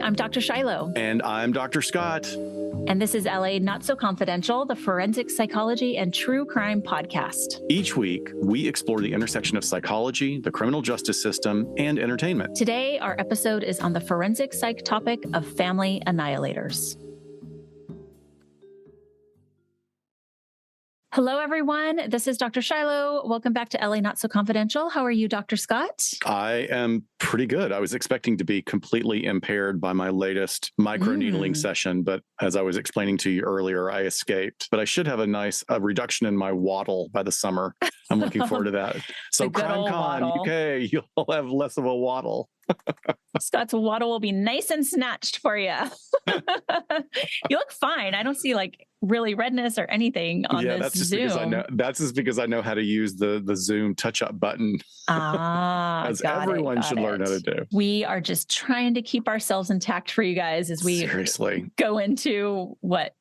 I'm Dr. Shiloh. And I'm Dr. Scott. And this is LA Not So Confidential, the forensic psychology and true crime podcast. Each week, we explore the intersection of psychology, the criminal justice system, and entertainment. Today, our episode is on the forensic psych topic of family annihilators. Hello, everyone. This is Dr. Shiloh. Welcome back to LA Not So Confidential. How are you, Dr. Scott? I am pretty good. I was expecting to be completely impaired by my latest microneedling session, but as I was explaining to you earlier, I escaped. But I should have a reduction in my waddle by the summer. I'm looking forward to that. So CrimeCon UK, you'll have less of a waddle. Scott's waddle will be nice and snatched for you. You look fine. I don't see really redness or anything on this Zoom. That's just because I know how to use the Zoom touch-up button. As everyone should learn how to do. We are just trying to keep ourselves intact for you guys as we go into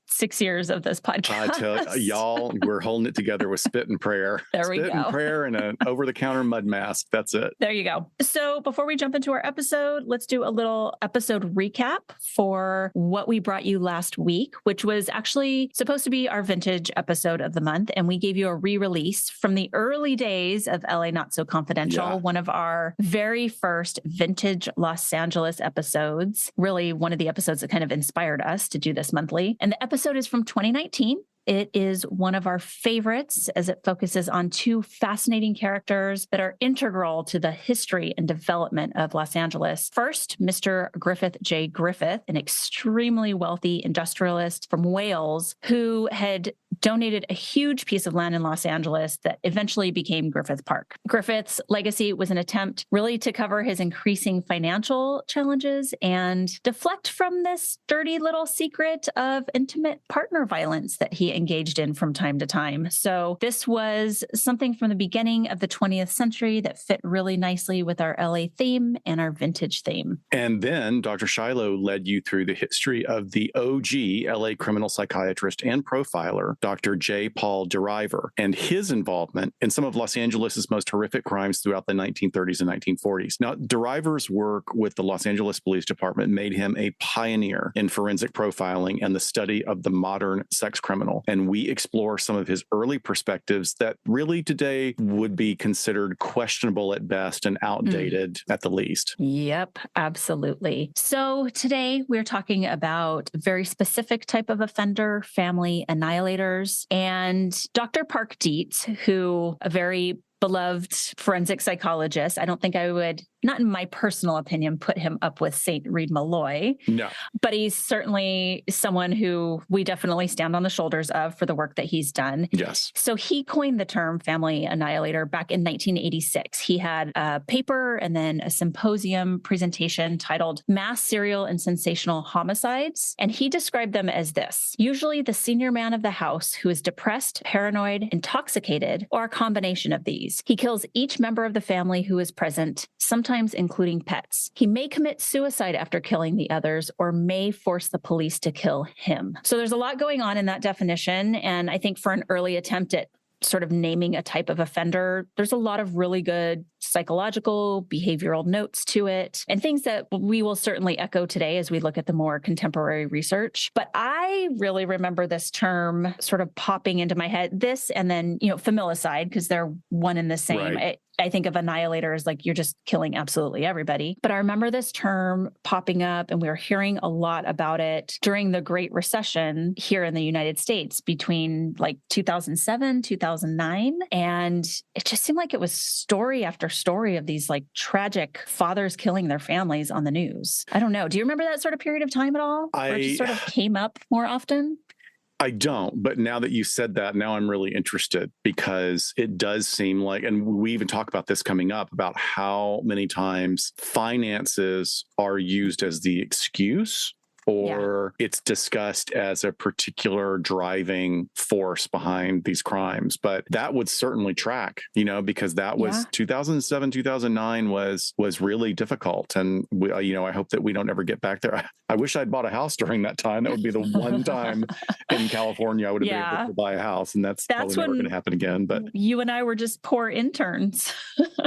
6 years of this podcast. I tell y'all, we're holding it together with spit and prayer. There we go. Spit and prayer and an over-the-counter mud mask. That's it. There you go. So before we jump into our episode, let's do a little episode recap for what we brought you last week, which was actually supposed to be our vintage episode of the month. And we gave you a re-release from the early days of LA Not So Confidential, one of our very first vintage Los Angeles episodes, really one of the episodes that kind of inspired us to do this monthly. And the episode is from 2019. It is one of our favorites as it focuses on two fascinating characters that are integral to the history and development of Los Angeles. First, Mr. Griffith J. Griffith, an extremely wealthy industrialist from Wales who had donated a huge piece of land in Los Angeles that eventually became Griffith Park. Griffith's legacy was an attempt really to cover his increasing financial challenges and deflect from this dirty little secret of intimate partner violence that he engaged in from time to time. So this was something from the beginning of the 20th century that fit really nicely with our LA theme and our vintage theme. And then Dr. Shiloh led you through the history of the OG LA criminal psychiatrist and profiler, Dr. J. Paul DeRiver, and his involvement in some of Los Angeles' most horrific crimes throughout the 1930s and 1940s. Now, DeRiver's work with the Los Angeles Police Department made him a pioneer in forensic profiling and the study of the modern sex criminal. And we explore some of his early perspectives that really today would be considered questionable at best and outdated at the least. Yep, absolutely. So today we're talking about a very specific type of offender, family annihilators. And Dr. Park Dietz, who a very beloved forensic psychologist. I don't think I would, not in my personal opinion, put him up with St. Reed Malloy. No. But he's certainly someone who we definitely stand on the shoulders of for the work that he's done. Yes. So he coined the term family annihilator back in 1986. He had a paper and then a symposium presentation titled Mass Serial and Sensational Homicides. And he described them as this: usually the senior man of the house who is depressed, paranoid, intoxicated, or a combination of these. He kills each member of the family who is present, sometimes including pets. He may commit suicide after killing the others or may force the police to kill him. So there's a lot going on in that definition. And I think for an early attempt at sort of naming a type of offender, there's a lot of really good psychological, behavioral notes to it and things that we will certainly echo today as we look at the more contemporary research. But I really remember this term sort of popping into my head, this and then, familicide, because they're one and the same. Right. I think of annihilator as you're just killing absolutely everybody. But I remember this term popping up and we were hearing a lot about it during the Great Recession here in the United States between 2007, 2009. And it just seemed like it was story after story of these tragic fathers killing their families on the news. I don't know. Do you remember that sort of period of time at all? Or it just sort of came up more often? I don't, but now that you said that, now I'm really interested because it does seem like, and we even talk about this coming up, about how many times finances are used as the excuse or it's discussed as a particular driving force behind these crimes. But that would certainly track, because that was 2007, 2009 was really difficult. And we, I hope that we don't ever get back there. I wish I'd bought a house during that time. That would be the one time in California I would have been able to buy a house. And that's probably never going to happen again. But you and I were just poor interns.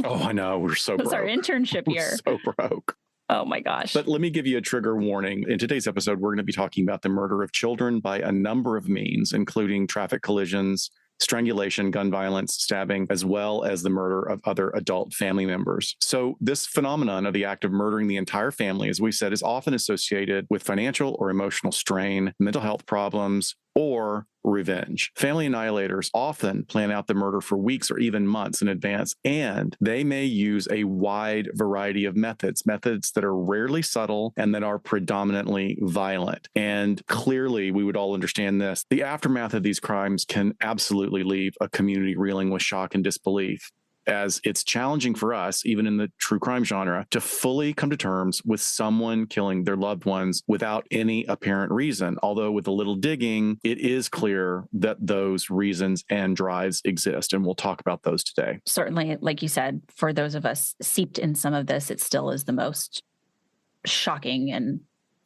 Oh, I know. We're so broke. It was our internship year. So broke. Oh my gosh. But let me give you a trigger warning. In today's episode, we're going to be talking about the murder of children by a number of means, including traffic collisions, strangulation, gun violence, stabbing, as well as the murder of other adult family members. So this phenomenon of the act of murdering the entire family, as we said, is often associated with financial or emotional strain, mental health problems, or revenge. Family annihilators often plan out the murder for weeks or even months in advance, and they may use a wide variety of methods that are rarely subtle and that are predominantly violent. And clearly, we would all understand this. The aftermath of these crimes can absolutely leave a community reeling with shock and disbelief, as it's challenging for us, even in the true crime genre, to fully come to terms with someone killing their loved ones without any apparent reason. Although with a little digging, it is clear that those reasons and drives exist. And we'll talk about those today. Certainly, like you said, for those of us steeped in some of this, it still is the most shocking and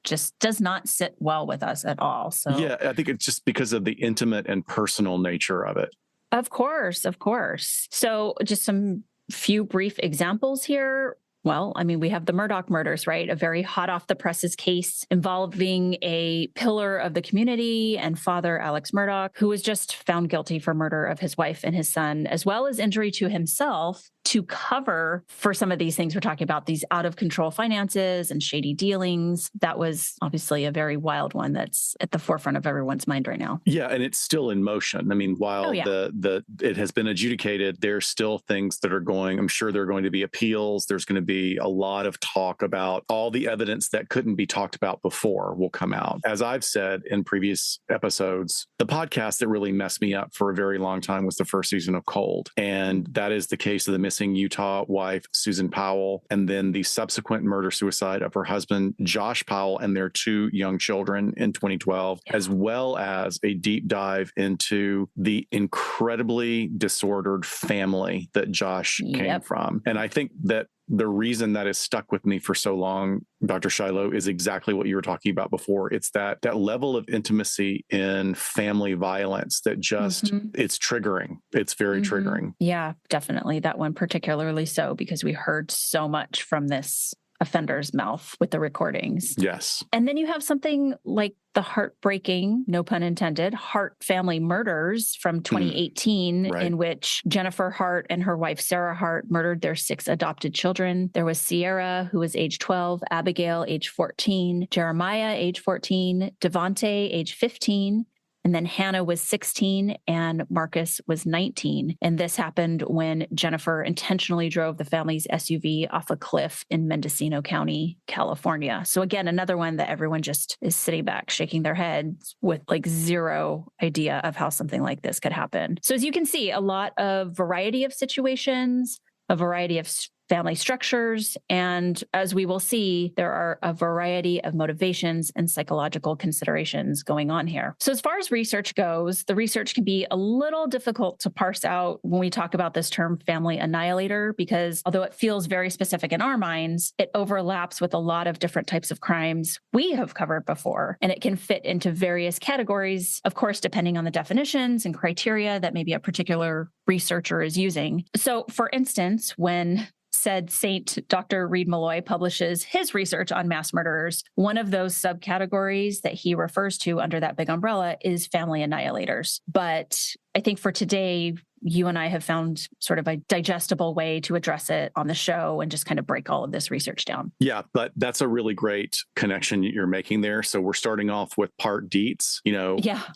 just does not sit well with us at all. So yeah, I think it's just because of the intimate and personal nature of it. Of course, of course. So just some few brief examples here. Well, I mean, we have the Murdaugh murders, right? A very hot off the presses case involving a pillar of the community and father, Alex Murdaugh, who was just found guilty for murder of his wife and his son, as well as injury to himself, to cover for some of these things we're talking about, these out of control finances and shady dealings. That was obviously a very wild one that's at the forefront of everyone's mind right now. Yeah, and it's still in motion. I mean, while it has been adjudicated, there's still things that are going. I'm sure there are going to be appeals. There's going to be a lot of talk about all the evidence that couldn't be talked about before will come out. As I've said in previous episodes, the podcast that really messed me up for a very long time was the first season of Cold. And that is the case of the missing Utah wife, Susan Powell, and then the subsequent murder-suicide of her husband, Josh Powell, and their 2 young children in 2012, as well as a deep dive into the incredibly disordered family that Josh came from. And I think that the reason that has stuck with me for so long, Dr. Shiloh, is exactly what you were talking about before. It's that level of intimacy in family violence that just, it's triggering. It's very triggering. Yeah, definitely. That one particularly so, because we heard so much from this offender's mouth with the recordings. Yes. And then you have something like the heartbreaking, no pun intended, Hart family murders from 2018, right, in which Jennifer Hart and her wife, Sarah Hart, murdered their 6 adopted children. There was Sierra, who was age 12, Abigail, age 14, Jeremiah, age 14, Devontae, age 15, and then Hannah was 16 and Marcus was 19. And this happened when Jennifer intentionally drove the family's SUV off a cliff in Mendocino County, California. So again, another one that everyone just is sitting back, shaking their heads with like zero idea of how something like this could happen. So as you can see, a lot of variety of situations, a variety of family structures. And as we will see, there are a variety of motivations and psychological considerations going on here. So as far as research goes, the research can be a little difficult to parse out when we talk about this term family annihilator, because although it feels very specific in our minds, it overlaps with a lot of different types of crimes we have covered before. And it can fit into various categories, of course, depending on the definitions and criteria that maybe a particular researcher is using. So for instance, when said Saint Dr. Reed Malloy publishes his research on mass murderers, one of those subcategories that he refers to under that big umbrella is family annihilators. But I think for today, you and I have found sort of a digestible way to address it on the show and just kind of break all of this research down. Yeah, but that's a really great connection you're making there. So we're starting off with Part Dietz,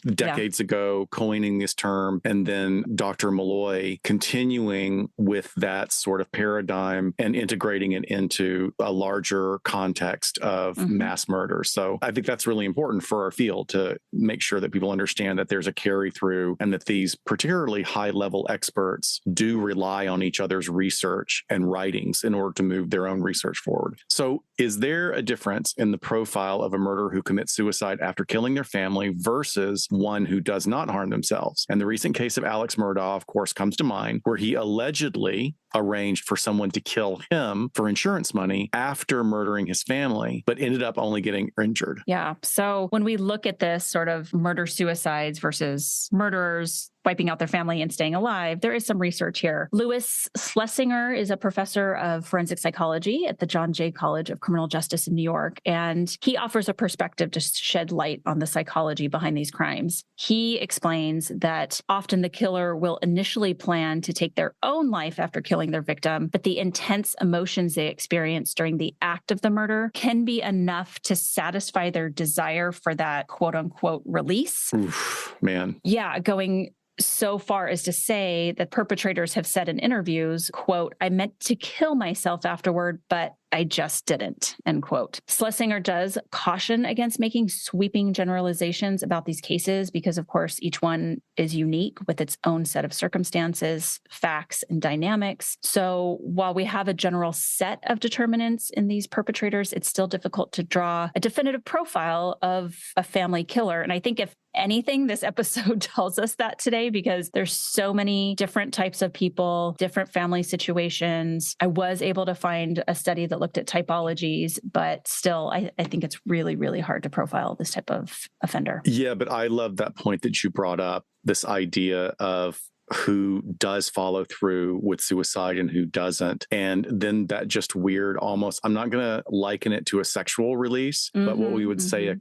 decades ago, coining this term, and then Dr. Malloy continuing with that sort of paradigm and integrating it into a larger context of mass murder. So I think that's really important for our field to make sure that people understand that there's a carry through and that these particularly high level experts do rely on each other's research and writings in order to move their own research forward. So is there a difference in the profile of a murderer who commits suicide after killing their family versus one who does not harm themselves? And the recent case of Alex Murdaugh, of course, comes to mind, where he allegedly arranged for someone to kill him for insurance money after murdering his family, but ended up only getting injured. Yeah. So when we look at this sort of murder-suicides versus murderers, wiping out their family and staying alive. There is some research here. Louis Schlesinger is a professor of forensic psychology at the John Jay College of Criminal Justice in New York, and he offers a perspective to shed light on the psychology behind these crimes. He explains that often the killer will initially plan to take their own life after killing their victim, but the intense emotions they experience during the act of the murder can be enough to satisfy their desire for that quote unquote release. Oof, man. Yeah, going so far as to say that perpetrators have said in interviews, quote, "I meant to kill myself afterward, but I just didn't," end quote. Schlesinger does caution against making sweeping generalizations about these cases because, of course, each one is unique with its own set of circumstances, facts, and dynamics. So while we have a general set of determinants in these perpetrators, it's still difficult to draw a definitive profile of a family killer. And I think if anything, this episode tells us that today because there's so many different types of people, different family situations. I was able to find a study that looked at typologies, but still, I think it's really, really hard to profile this type of offender. Yeah, but I love that point that you brought up, this idea of who does follow through with suicide and who doesn't. And then that just weird, almost, I'm not going to liken it to a sexual release, but what we would say,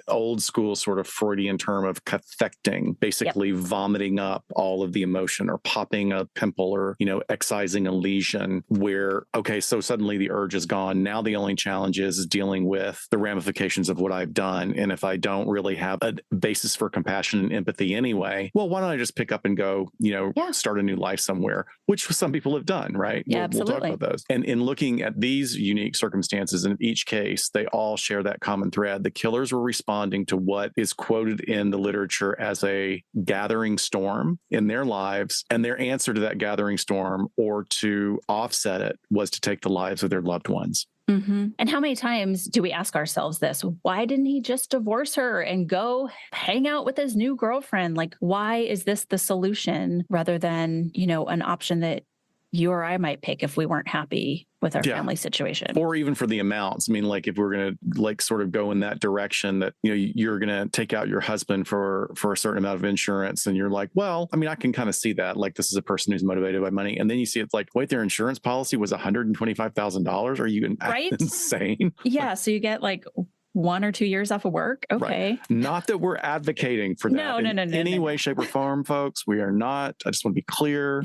old school sort of Freudian term of cathecting, basically vomiting up all of the emotion or popping a pimple or, excising a lesion where, okay, so suddenly the urge is gone. Now the only challenge is dealing with the ramifications of what I've done. And if I don't really have a basis for compassion and empathy anyway, well, why don't I just pick up and go, start a new life somewhere, which some people have done, right? Yeah, we'll talk about those. And in looking at these unique circumstances in each case, they all share that common thread. The killers were responding to what is quoted in the literature as a gathering storm in their lives. And their answer to that gathering storm, or to offset it, was to take the lives of their loved ones. Mm-hmm. And how many times do we ask ourselves this? Why didn't he just divorce her and go hang out with his new girlfriend? Like, why is this the solution rather than, an option that you or I might pick if we weren't happy with our family situation? Or even for the amounts. I mean, like if we're going to sort of go in that direction that, you're going to take out your husband for a certain amount of insurance. And you're like, well, I mean, I can kind of see that. Like, this is a person who's motivated by money. And then you see it's like, wait, their insurance policy was $125,000. Are you insane? Yeah. So you get like 1 or 2 years off of work. Okay. Right. Not that we're advocating for that no, any way, shape, or form, folks. We are not. I just want to be clear.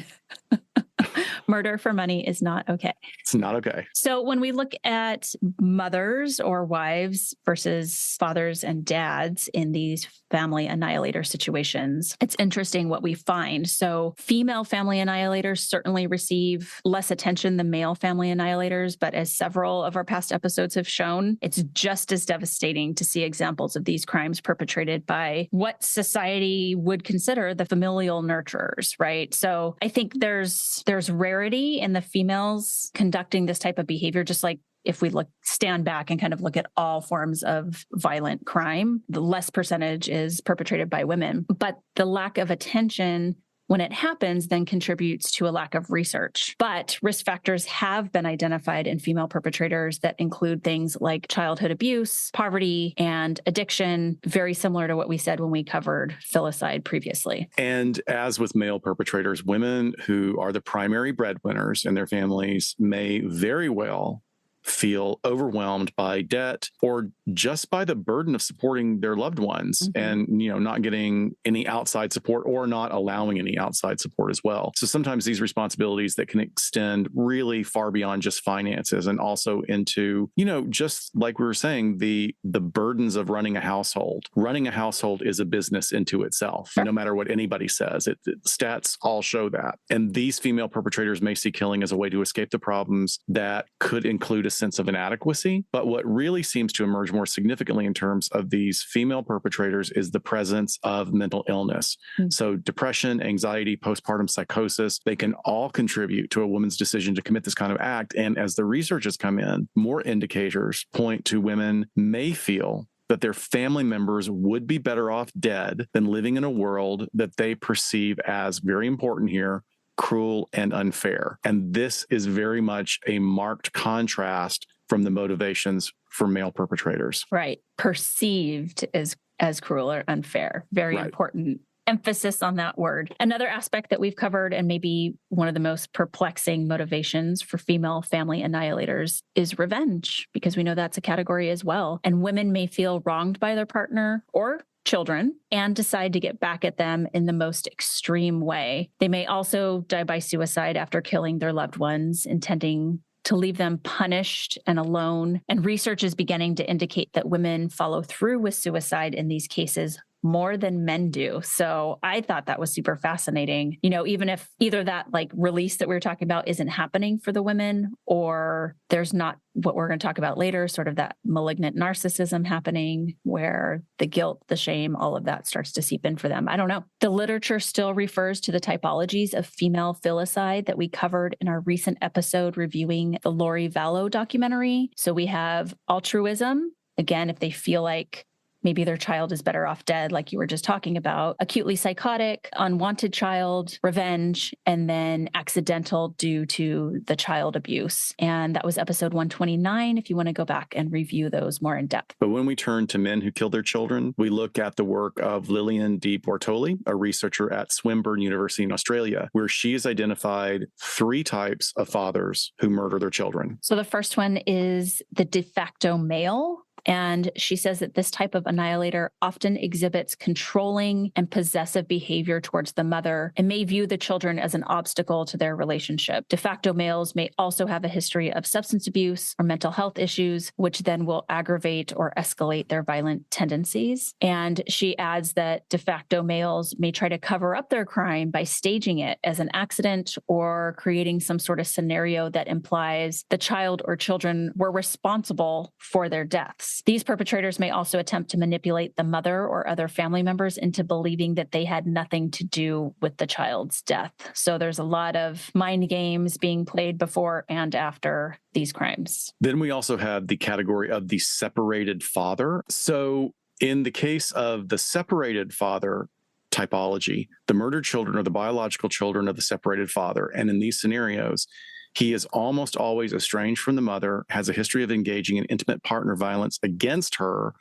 Murder for money is not okay. It's not okay. So when we look at mothers or wives versus fathers and dads in these family annihilator situations, it's interesting what we find. So female family annihilators certainly receive less attention than male family annihilators, but as several of our past episodes have shown, it's just as devastating to see examples of these crimes perpetrated by what society would consider the familial nurturers, right? So I think there's rarity in the females conducting this type of behavior, just like if we stand back and kind of look at all forms of violent crime, the less percentage is perpetrated by women. But the lack of attention when it happens then contributes to a lack of research. But risk factors have been identified in female perpetrators that include things like childhood abuse, poverty, and addiction, very similar to what we said when we covered filicide previously. And as with male perpetrators, women who are the primary breadwinners in their families may very well feel overwhelmed by debt or just by the burden of supporting their loved ones and, not getting any outside support or not allowing any outside support as well. So sometimes these responsibilities that can extend really far beyond just finances and also into, just like we were saying, the burdens of running a household. Running a household is a business into itself, no matter what anybody says. Stats all show that. And these female perpetrators may see killing as a way to escape the problems that could include a sense of inadequacy. But what really seems to emerge more significantly in terms of these female perpetrators is the presence of mental illness. So depression, anxiety, postpartum psychosis, they can all contribute to a woman's decision to commit this kind of act. And as the research has come in, more indicators point to women may feel that their family members would be better off dead than living in a world that they perceive as, very important here, cruel and unfair. And this is very much a marked contrast from the motivations for male perpetrators. Right. Perceived as cruel or unfair. Very important emphasis on that word. Another aspect that we've covered, and maybe one of the most perplexing motivations for female family annihilators, is revenge, because we know that's a category as well. And women may feel wronged by their partner or children and decide to get back at them in the most extreme way. They may also die by suicide after killing their loved ones, intending to leave them punished and alone. And research is beginning to indicate that women follow through with suicide in these cases more than men do. So I thought that was super fascinating. Even if either that release that we were talking about isn't happening for the women, or there's not what we're going to talk about later, sort of that malignant narcissism happening where the guilt, the shame, all of that starts to seep in for them. I don't know. The literature still refers to the typologies of female filicide that we covered in our recent episode reviewing the Lori Vallow documentary. So we have altruism, again, if they feel like maybe their child is better off dead, like you were just talking about, acutely psychotic, unwanted child, revenge, and then accidental due to the child abuse. And that was episode 129, if you want to go back and review those more in depth. But when we turn to men who kill their children, we look at the work of Lillian D. Bortoli, a researcher at Swinburne University in Australia, where she has identified 3 types of fathers who murder their children. So the first one is the de facto male. And she says that this type of annihilator often exhibits controlling and possessive behavior towards the mother and may view the children as an obstacle to their relationship. De facto males may also have a history of substance abuse or mental health issues, which then will aggravate or escalate their violent tendencies. And she adds that de facto males may try to cover up their crime by staging it as an accident or creating some sort of scenario that implies the child or children were responsible for their deaths. These perpetrators may also attempt to manipulate the mother or other family members into believing that they had nothing to do with the child's death. So there's a lot of mind games being played before and after these crimes. Then we also have the category of the separated father. So in the case of the separated father typology, the murdered children are the biological children of the separated father. And in these scenarios, he is almost always estranged from the mother, has a history of engaging in intimate partner violence against her,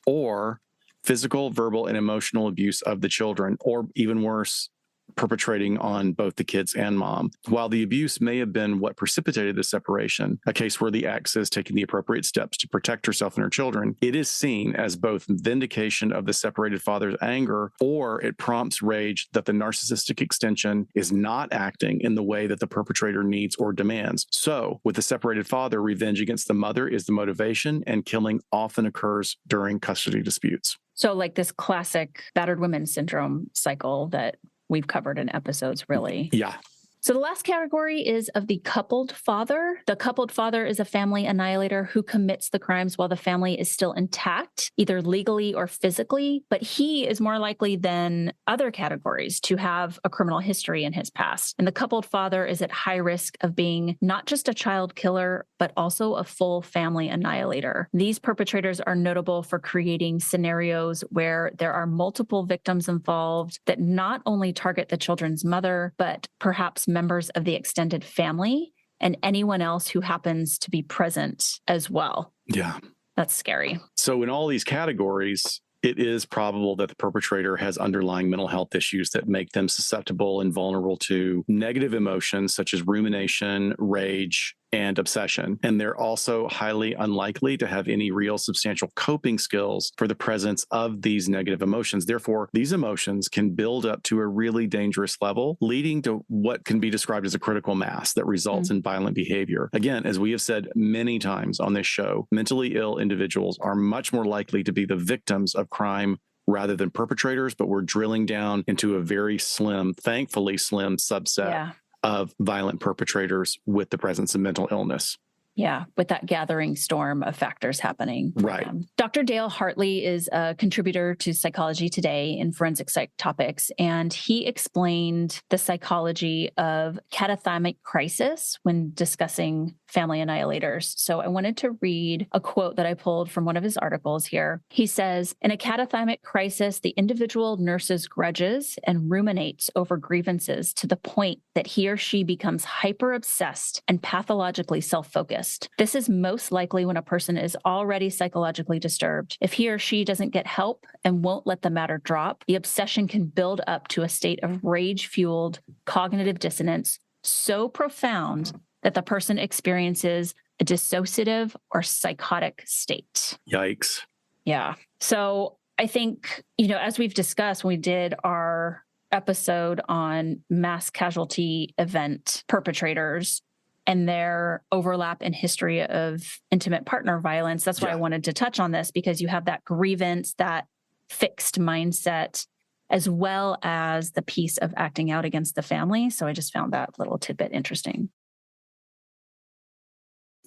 or physical, verbal, and emotional abuse of the children, or even worse, perpetrating on both the kids and mom. While the abuse may have been what precipitated the separation, a case where the ex has taken the appropriate steps to protect herself and her children, it is seen as both vindication of the separated father's anger, or it prompts rage that the narcissistic extension is not acting in the way that the perpetrator needs or demands. So with the separated father, revenge against the mother is the motivation, and killing often occurs during custody disputes. So like this classic battered women syndrome cycle that we've covered in episodes, really. Yeah. So the last category is of the coupled father. The coupled father is a family annihilator who commits the crimes while the family is still intact, either legally or physically, but he is more likely than other categories to have a criminal history in his past. And the coupled father is at high risk of being not just a child killer, but also a full family annihilator. These perpetrators are notable for creating scenarios where there are multiple victims involved that not only target the children's mother, but perhaps members of the extended family and anyone else who happens to be present as well. Yeah. That's scary. So in all these categories, it is probable that the perpetrator has underlying mental health issues that make them susceptible and vulnerable to negative emotions such as rumination, rage, and obsession. And they're also highly unlikely to have any real substantial coping skills for the presence of these negative emotions. Therefore, these emotions can build up to a really dangerous level, leading to what can be described as a critical mass that results in violent behavior. Again, as we have said many times on this show, mentally ill individuals are much more likely to be the victims of crime rather than perpetrators, but we're drilling down into a very slim, thankfully slim subset of violent perpetrators with the presence of mental illness. Yeah, with that gathering storm of factors happening. Right. Dr. Dale Hartley is a contributor to Psychology Today in forensic psych topics, and he explained the psychology of catatonic crisis when discussing Family Annihilators. So I wanted to read a quote that I pulled from one of his articles here. He says, in a catathymic crisis, the individual nurses grudges and ruminates over grievances to the point that he or she becomes hyper-obsessed and pathologically self-focused. This is most likely when a person is already psychologically disturbed. If he or she doesn't get help and won't let the matter drop, the obsession can build up to a state of rage-fueled cognitive dissonance so profound that the person experiences a dissociative or psychotic state. Yikes. Yeah. So I think, as we've discussed when we did our episode on mass casualty event perpetrators and their overlap in history of intimate partner violence, that's why I wanted to touch on this, because you have that grievance, that fixed mindset, as well as the piece of acting out against the family. So I just found that little tidbit interesting.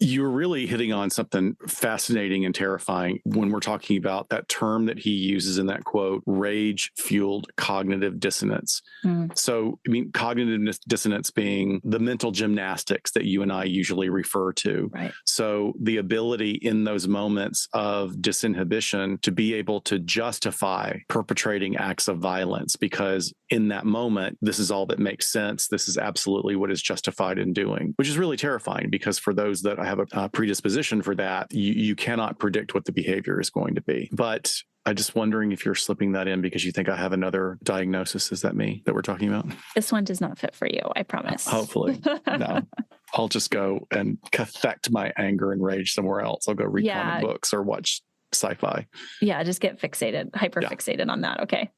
You're really hitting on something fascinating and terrifying when we're talking about that term that he uses in that quote, rage-fueled cognitive dissonance. So, cognitive dissonance being the mental gymnastics that you and I usually refer to. Right. So the ability in those moments of disinhibition to be able to justify perpetrating acts of violence, because in that moment, this is all that makes sense. This is absolutely what is justified in doing, which is really terrifying, because for those that have a predisposition for that, you cannot predict what the behavior is going to be. But I'm just wondering if you're slipping that in because you think I have another diagnosis. Is that me that we're talking about? This one does not fit for you, I promise. Hopefully. No. I'll just go and cathect my anger and rage somewhere else. I'll go read comic books or watch sci-fi. Yeah, just get fixated, hyper fixated on that. Okay.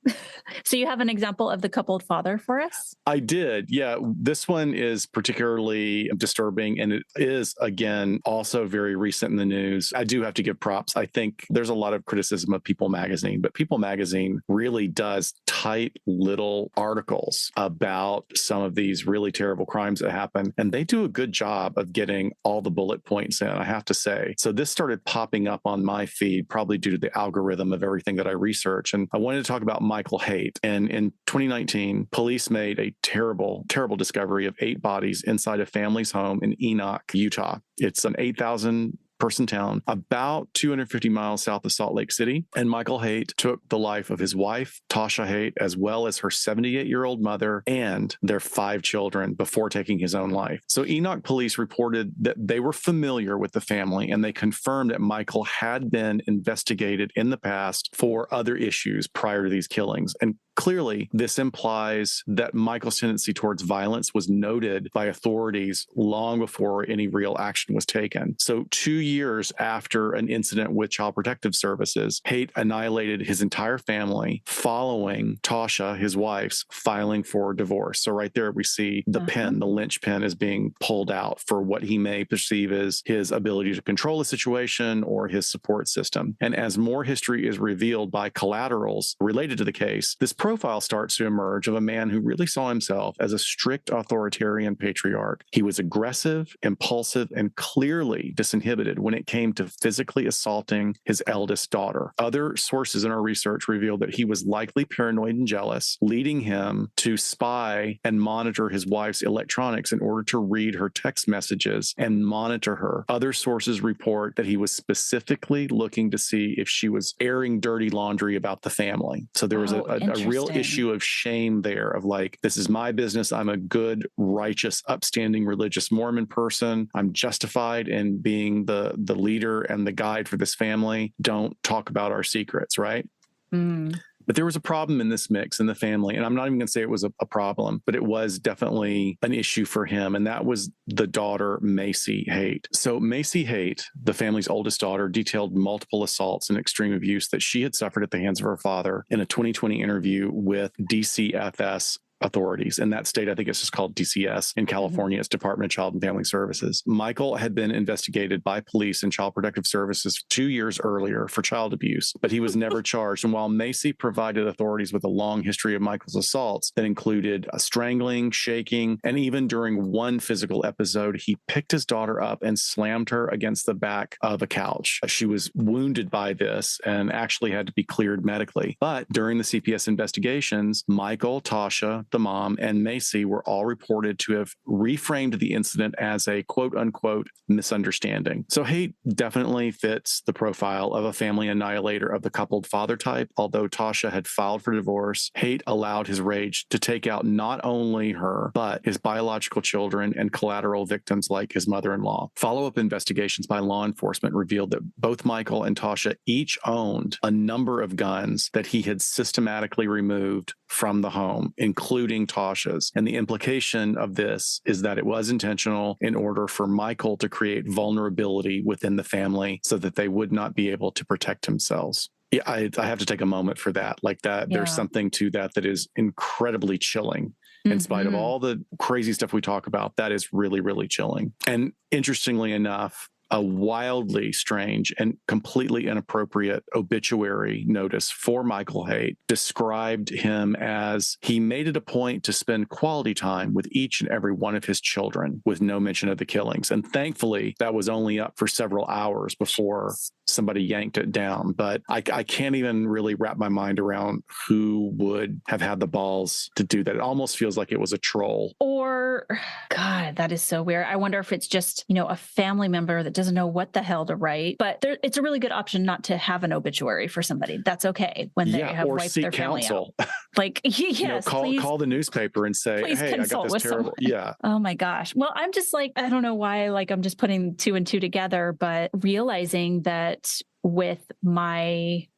So you have an example of the coupled father for us? I did. Yeah. This one is particularly disturbing, and it is, again, also very recent in the news. I do have to give props. I think there's a lot of criticism of People Magazine, but People Magazine really does tight little articles about some of these really terrible crimes that happen. And they do a good job of getting all the bullet points in, I have to say. So this started popping up on my feed, probably due to the algorithm of everything that I research. And I wanted to talk about Michael Haight. And in 2019, police made a terrible, terrible discovery of 8 bodies inside a family's home in Enoch, Utah. It's an 8,000 person town about 250 miles south of Salt Lake City. And Michael Haight took the life of his wife, Tasha Haight, as well as her 78-year-old mother and their 5 children before taking his own life. So Enoch police reported that they were familiar with the family, and they confirmed that Michael had been investigated in the past for other issues prior to these killings. And clearly, this implies that Michael's tendency towards violence was noted by authorities long before any real action was taken. So 2 years after an incident with Child Protective Services, Haight annihilated his entire family following Tasha, his wife's, filing for divorce. So right there we see the pin, the linchpin is being pulled out for what he may perceive as his ability to control the situation or his support system. And as more history is revealed by collaterals related to the case, this profile starts to emerge of a man who really saw himself as a strict authoritarian patriarch. He was aggressive, impulsive, and clearly disinhibited when it came to physically assaulting his eldest daughter. Other sources in our research revealed that he was likely paranoid and jealous, leading him to spy and monitor his wife's electronics in order to read her text messages and monitor her. Other sources report that he was specifically looking to see if she was airing dirty laundry about the family. So there was a real issue of shame there of like, this is my business. I'm a good, righteous, upstanding religious Mormon person. I'm justified in being the leader and the guide for this family. Don't talk about our secrets, right? But there was a problem in this mix in the family. And I'm not even going to say it was a problem, but it was definitely an issue for him. And that was the daughter, Macy Haight. So Macy Haight, the family's oldest daughter, detailed multiple assaults and extreme abuse that she had suffered at the hands of her father in a 2020 interview with DCFS authorities. In that state, I think it's just called DCS. In California, it's Department of Child and Family Services. Michael had been investigated by police and Child Protective Services 2 years earlier for child abuse, but he was never charged. And while Macy provided authorities with a long history of Michael's assaults that included strangling, shaking, and even during one physical episode, he picked his daughter up and slammed her against the back of a couch. She was wounded by this and actually had to be cleared medically. But during the CPS investigations, Michael, Tasha, the mom, and Macy were all reported to have reframed the incident as a quote unquote misunderstanding. So Haight definitely fits the profile of a family annihilator of the coupled father type. Although Tasha had filed for divorce, Haight allowed his rage to take out not only her, but his biological children and collateral victims like his mother-in-law. Follow-up investigations by law enforcement revealed that both Michael and Tasha each owned a number of guns that he had systematically removed from the home, including Tasha's. And the implication of this is that it was intentional in order for Michael to create vulnerability within the family so that they would not be able to protect themselves. Yeah, I have to take a moment for that. Like that, Yeah. There's something to that that is incredibly chilling. In spite of all the crazy stuff we talk about, that is really, really chilling. And interestingly enough, a wildly strange and completely inappropriate obituary notice for Michael Haight described him as he made it a point to spend quality time with each and every one of his children with no mention of the killings. And thankfully, that was only up for several hours before somebody yanked it down. But I can't even really wrap my mind around who would have had the balls to do that. It almost feels like it was a troll. Or, God, that is so weird. I wonder if it's just, a family member that doesn't know what the hell to write. But it's a really good option not to have an obituary for somebody. That's okay when they have or wiped seek their family counsel. out. Like, yes, call the newspaper and say, hey, I got this terrible. Yeah. Oh my gosh. Well, I'm just like, I don't know why, I'm just putting two and two together, but realizing that with my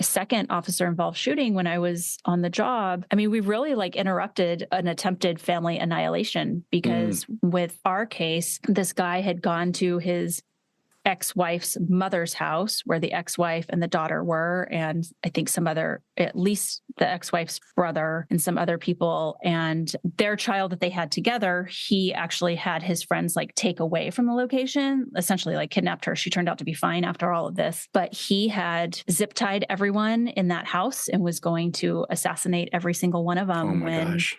second officer involved shooting when I was on the job, I mean, we really interrupted an attempted family annihilation because with our case, this guy had gone to his ex-wife's mother's house where the ex-wife and the daughter were, and I think some other, at least the ex-wife's brother and some other people, and their child that they had together, he actually had his friends take away from the location, essentially kidnapped her. She turned out to be fine after all of this, but he had zip tied everyone in that house and was going to assassinate every single one of them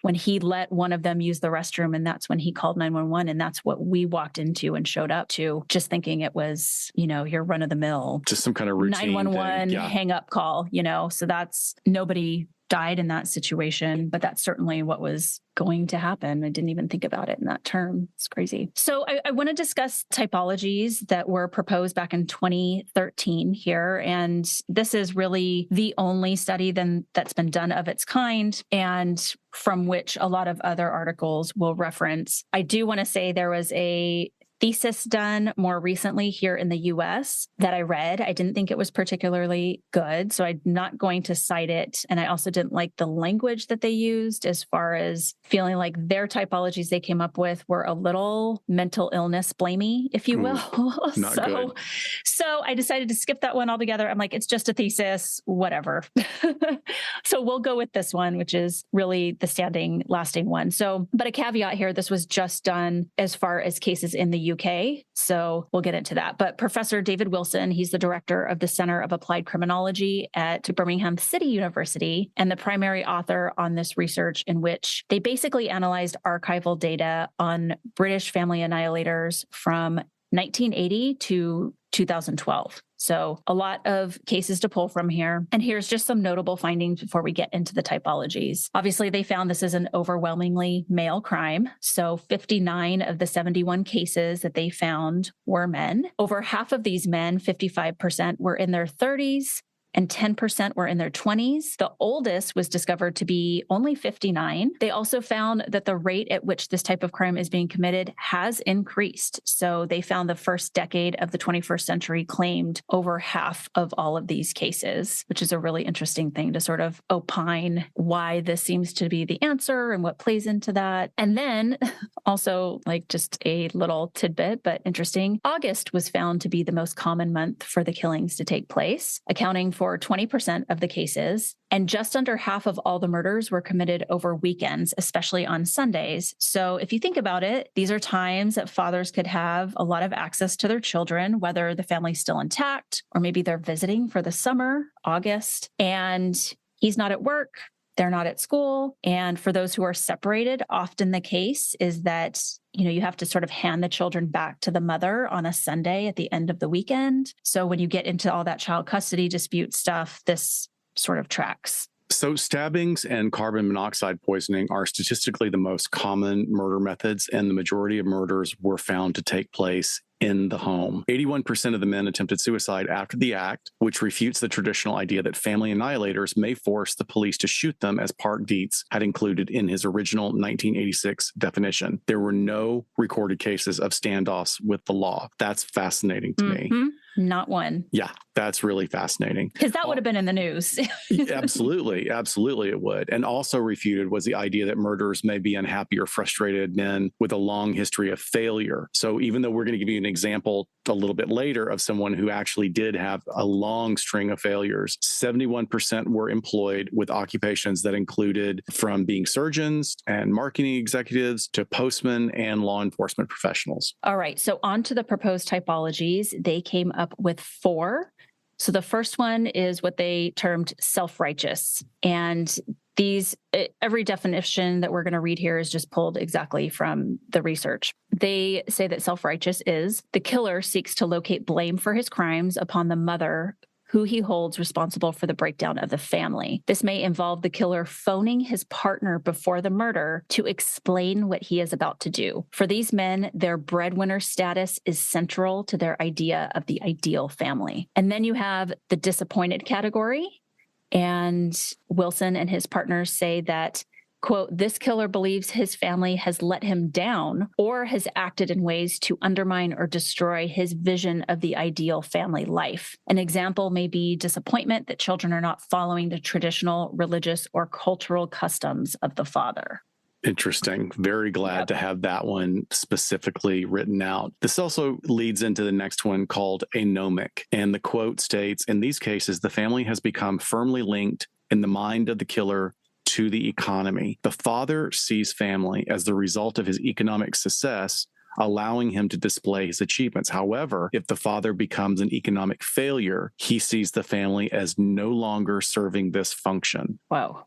when he let one of them use the restroom. And that's when he called 911. And that's what we walked into and showed up to, just thinking it was, your run of the mill, just some kind of routine 911 hang up call, so that's, nobody died in that situation, but that's certainly what was going to happen. I didn't even think about it in that term. It's crazy. So I want to discuss typologies that were proposed back in 2013 here. And this is really the only study that's been done of its kind, and from which a lot of other articles will reference. I do want to say there was a thesis done more recently here in the US that I read. I didn't think it was particularly good, so I'm not going to cite it. And I also didn't like the language that they used, as far as feeling like their typologies they came up with were a little mental illness blamey, if you will. Not good. So I decided to skip that one altogether. I'm like, it's just a thesis, whatever. So we'll go with this one, which is really the lasting one. So, but a caveat here, this was just done as far as cases in the UK. So we'll get into that. But Professor David Wilson, he's the director of the Center of Applied Criminology at Birmingham City University, and the primary author on this research, in which they basically analyzed archival data on British family annihilators from 1980 to 2012. So a lot of cases to pull from here. And here's just some notable findings before we get into the typologies. Obviously, they found this is an overwhelmingly male crime. So 59 of the 71 cases that they found were men. Over half of these men, 55%, were in their 30s. And 10% were in their 20s. The oldest was discovered to be only 59. They also found that the rate at which this type of crime is being committed has increased. So they found the first decade of the 21st century claimed over half of all of these cases, which is a really interesting thing to sort of opine why this seems to be the answer and what plays into that. And then also, just a little tidbit, but interesting, August was found to be the most common month for the killings to take place, accounting for 20% of the cases, and just under half of all the murders were committed over weekends, especially on Sundays. So if you think about it, these are times that fathers could have a lot of access to their children, whether the family's still intact or maybe they're visiting for the summer, August, and he's not at work. They're not at school. And for those who are separated, often the case is that, you have to sort of hand the children back to the mother on a Sunday at the end of the weekend. So when you get into all that child custody dispute stuff, this sort of tracks. So, stabbings and carbon monoxide poisoning are statistically the most common murder methods, and the majority of murders were found to take place in the home. 81% of the men attempted suicide after the act, which refutes the traditional idea that family annihilators may force the police to shoot them, as Park Dietz had included in his original 1986 definition. There were no recorded cases of standoffs with the law. That's fascinating to me. Not one. Yeah, that's really fascinating. Because that would have been in the news. Absolutely. Absolutely, it would. And also refuted was the idea that murderers may be unhappy or frustrated men with a long history of failure. So even though we're going to give you an example a little bit later of someone who actually did have a long string of failures, 71% were employed with occupations that included from being surgeons and marketing executives to postmen and law enforcement professionals. All right. So on to the proposed typologies. They came up with 4. So the first one is what they termed self-righteous. And these, every definition that we're going to read here is just pulled exactly from the research. They say that self-righteous is the killer seeks to locate blame for his crimes upon the mother who he holds responsible for the breakdown of the family. This may involve the killer phoning his partner before the murder to explain what he is about to do. For these men, their breadwinner status is central to their idea of the ideal family. And then you have the disappointed category. And Wilson and his partners say that, quote, this killer believes his family has let him down or has acted in ways to undermine or destroy his vision of the ideal family life. An example may be disappointment that children are not following the traditional religious or cultural customs of the father. Interesting. Very glad to have that one specifically written out. This also leads into the next one called anomic. And the quote states, in these cases, the family has become firmly linked in the mind of the killer to the economy. The father sees family as the result of his economic success, allowing him to display his achievements. However, if the father becomes an economic failure, he sees the family as no longer serving this function. Wow.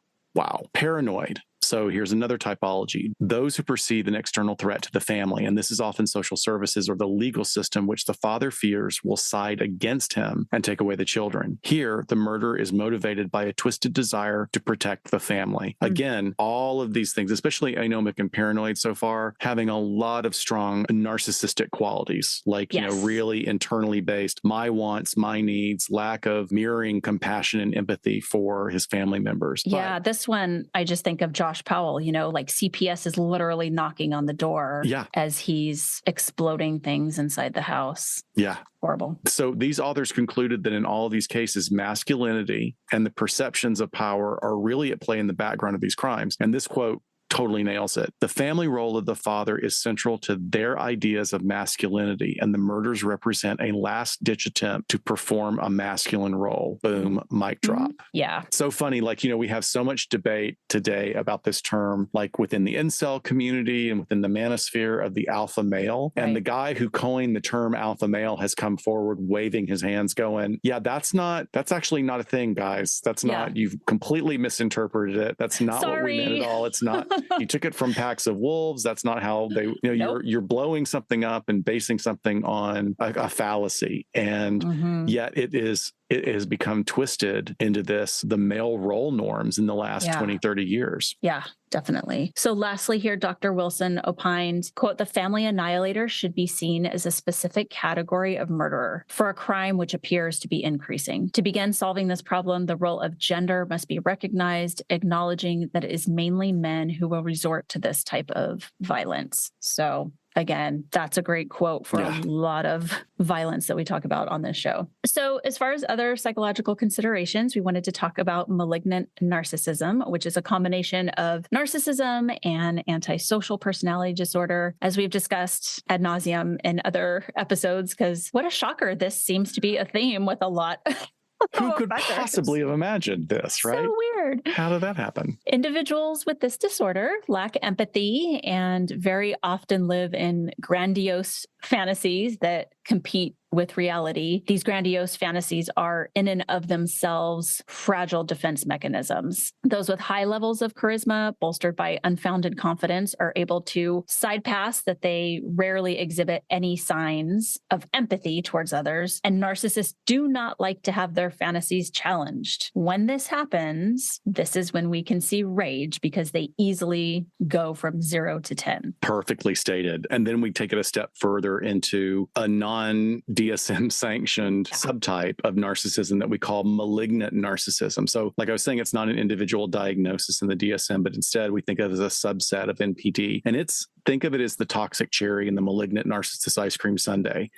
Paranoid. So here's another typology. Those who perceive an external threat to the family, and this is often social services or the legal system, which the father fears will side against him and take away the children. Here, the murderer is motivated by a twisted desire to protect the family. Again, all of these things, especially anomic and paranoid so far, having a lot of strong narcissistic qualities, like, really internally based, my wants, my needs, lack of mirroring compassion and empathy for his family members. Yeah, this one, I just think of Josh Powell, like CPS is literally knocking on the door as he's exploding things inside the house. Yeah. Horrible. So these authors concluded that in all of these cases, masculinity and the perceptions of power are really at play in the background of these crimes. And this quote totally nails it. The family role of the father is central to their ideas of masculinity, and the murders represent a last-ditch attempt to perform a masculine role. Boom, mic drop. Yeah. So funny, we have so much debate today about this term, like within the incel community and within the manosphere of the alpha male. And the guy who coined the term alpha male has come forward waving his hands going, that's actually not a thing, guys. That's not, you've completely misinterpreted it. That's not what we meant at all. It's not. You took it from packs of wolves. That's not how they, you're blowing something up and basing something on a fallacy. And yet it has become twisted into the male role norms in the last 20, 30 years. Yeah, definitely. So lastly here, Dr. Wilson opined, quote, the family annihilator should be seen as a specific category of murderer for a crime which appears to be increasing. To begin solving this problem, the role of gender must be recognized, acknowledging that it is mainly men who will resort to this type of violence. So again, that's a great quote for a lot of violence that we talk about on this show. So as far as other psychological considerations, we wanted to talk about malignant narcissism, which is a combination of narcissism and antisocial personality disorder, as we've discussed ad nauseum in other episodes, because what a shocker. This seems to be a theme with a lot. Who could possibly have imagined this, right? So weird. How did that happen? Individuals with this disorder lack empathy and very often live in grandiose fantasies that compete with reality. These grandiose fantasies are in and of themselves fragile defense mechanisms. Those with high levels of charisma, bolstered by unfounded confidence, are able to side pass that they rarely exhibit any signs of empathy towards others. And narcissists do not like to have their fantasies challenged. When this happens, this is when we can see rage, because they easily go from 0 to 10. Perfectly stated. And then we take it a step further into a non-DSM sanctioned subtype of narcissism that we call malignant narcissism. So like I was saying, it's not an individual diagnosis in the DSM, but instead we think of it as a subset of NPD. And think of it as the toxic cherry and the malignant narcissist ice cream sundae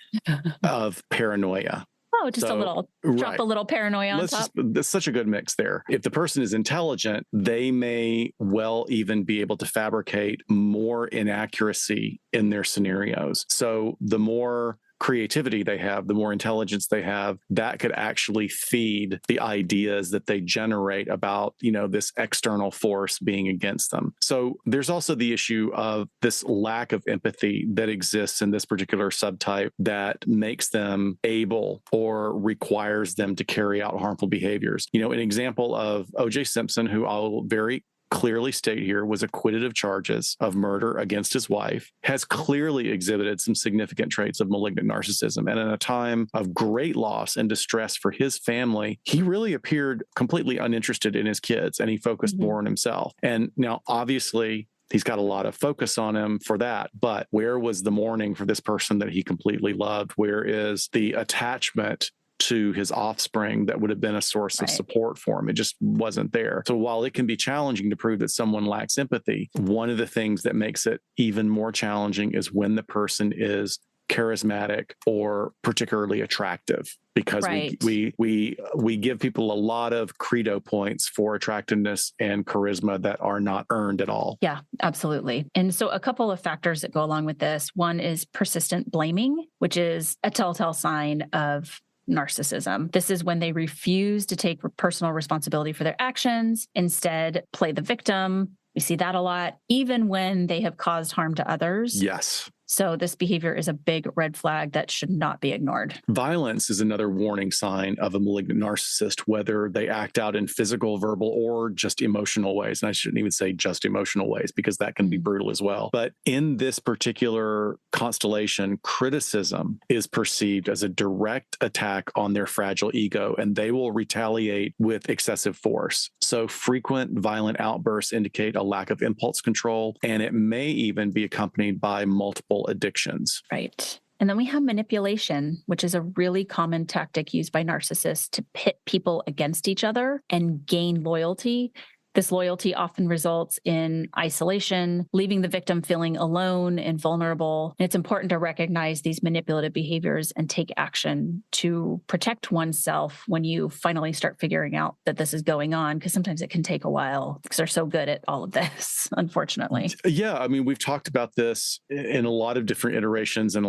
of paranoia. Oh, just a little, drop a little paranoia on top. That's such a good mix there. If the person is intelligent, they may well even be able to fabricate more inaccuracy in their scenarios. So the more creativity they have, the more intelligence they have, that could actually feed the ideas that they generate about, this external force being against them. So there's also the issue of this lack of empathy that exists in this particular subtype that makes them able or requires them to carry out harmful behaviors. An example of O.J. Simpson, who I'll very clearly state here was acquitted of charges of murder against his wife, has clearly exhibited some significant traits of malignant narcissism. And in a time of great loss and distress for his family, he really appeared completely uninterested in his kids, and he focused more on himself. And now, obviously, he's got a lot of focus on him for that. But where was the mourning for this person that he completely loved? Where is the attachment to his offspring that would have been a source of support for him? It just wasn't there. So while it can be challenging to prove that someone lacks empathy, one of the things that makes it even more challenging is when the person is charismatic or particularly attractive, because we give people a lot of credo points for attractiveness and charisma that are not earned at all. Yeah, absolutely. And so a couple of factors that go along with this. One is persistent blaming, which is a telltale sign of narcissism. This is when they refuse to take personal responsibility for their actions, instead play the victim. We see that a lot, even when they have caused harm to others. Yes. So this behavior is a big red flag that should not be ignored. Violence is another warning sign of a malignant narcissist, whether they act out in physical, verbal, or just emotional ways. And I shouldn't even say just emotional ways, because that can be brutal as well. But in this particular constellation, criticism is perceived as a direct attack on their fragile ego, and they will retaliate with excessive force. So frequent violent outbursts indicate a lack of impulse control, and it may even be accompanied by multiple addictions. Right. And then we have manipulation, which is a really common tactic used by narcissists to pit people against each other and gain loyalty. This loyalty often results in isolation, leaving the victim feeling alone and vulnerable. And it's important to recognize these manipulative behaviors and take action to protect oneself when you finally start figuring out that this is going on, because sometimes it can take a while because they're so good at all of this, unfortunately. Yeah, I mean, we've talked about this in a lot of different iterations, and